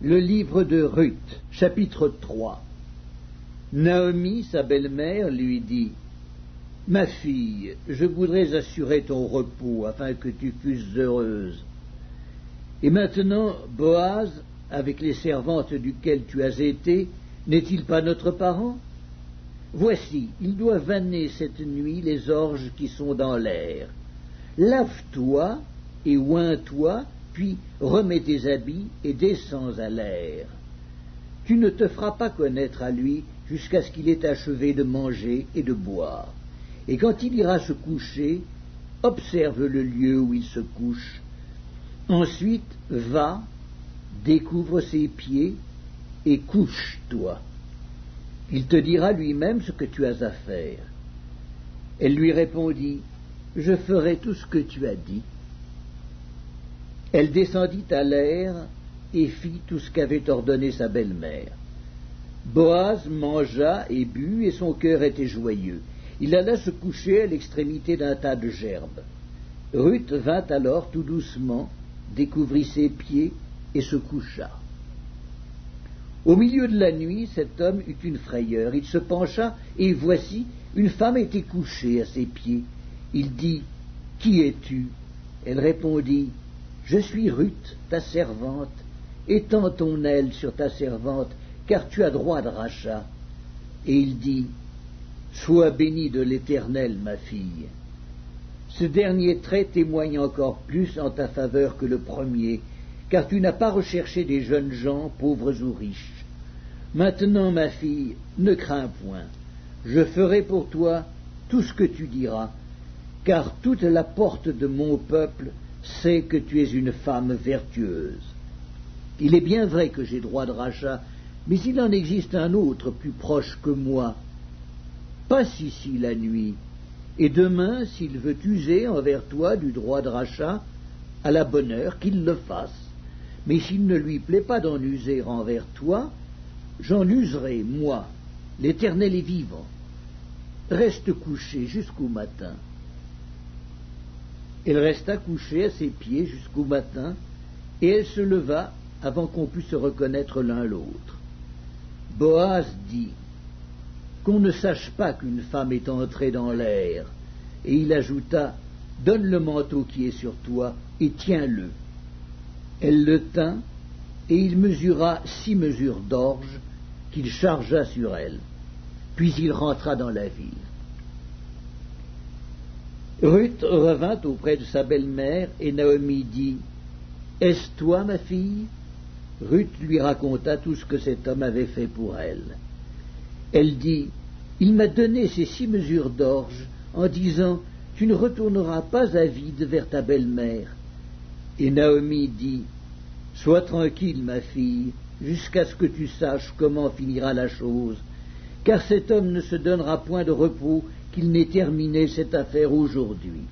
Le livre de Ruth, chapitre 3. Naomi, sa belle-mère, lui dit: « Ma fille, je voudrais assurer ton repos afin que tu fusses heureuse. Et maintenant, Boaz, avec les servantes duquel tu as été, n'est-il pas notre parent? Voici, il doit vanner cette nuit les orges qui sont dans l'air. Lave-toi et oins-toi, puis remets tes habits et descends à l'air. Tu ne te feras pas connaître à lui jusqu'à ce qu'il ait achevé de manger et de boire. Et quand il ira se coucher, observe le lieu où il se couche. Ensuite, va, découvre ses pieds et couche-toi. Il te dira lui-même ce que tu as à faire. » Elle lui répondit: « Je ferai tout ce que tu as dit. » Elle descendit à l'air et fit tout ce qu'avait ordonné sa belle-mère. Boaz mangea et but, et son cœur était joyeux. Il alla se coucher à l'extrémité d'un tas de gerbes. Ruth vint alors tout doucement, découvrit ses pieds et se coucha. Au milieu de la nuit, cet homme eut une frayeur. Il se pencha, et voici, une femme était couchée à ses pieds. Il dit: « Qui es-tu » Elle répondit: « Je suis Ruth, ta servante. Étends ton aile sur ta servante, car tu as droit de rachat. » Et il dit: « Sois bénie de l'Éternel, ma fille. » Ce dernier trait témoigne encore plus en ta faveur que le premier, car tu n'as pas recherché des jeunes gens, pauvres ou riches. Maintenant, ma fille, ne crains point. Je ferai pour toi tout ce que tu diras, car toute la porte de mon peuple sait que tu es une femme vertueuse. Il est bien vrai que j'ai droit de rachat, mais il en existe un autre plus proche que moi. Passe ici la nuit, et demain, s'il veut user envers toi du droit de rachat, à la bonne heure qu'il le fasse. Mais s'il ne lui plaît pas d'en user envers toi, j'en userai, moi. L'Éternel est vivant. Reste couché jusqu'au matin. » Elle resta couchée à ses pieds jusqu'au matin, et elle se leva avant qu'on pût se reconnaître l'un l'autre. Boaz dit: « Qu'on ne sache pas qu'une femme est entrée dans l'air. » Et il ajouta: « Donne le manteau qui est sur toi, et tiens-le. » Elle le tint, et il mesura 6 mesures d'orge, qu'il chargea sur elle. Puis il rentra dans la ville. Ruth revint auprès de sa belle-mère, et Naomi dit: « Est-ce toi, ma fille ?» Ruth lui raconta tout ce que cet homme avait fait pour elle. Elle dit: « Il m'a donné ces 6 mesures d'orge, en disant: Tu ne retourneras pas à vide vers ta belle-mère. » Et Naomi dit: « Sois tranquille, ma fille, jusqu'à ce que tu saches comment finira la chose, car cet homme ne se donnera point de repos qu'il n'ait terminé cette affaire aujourd'hui. »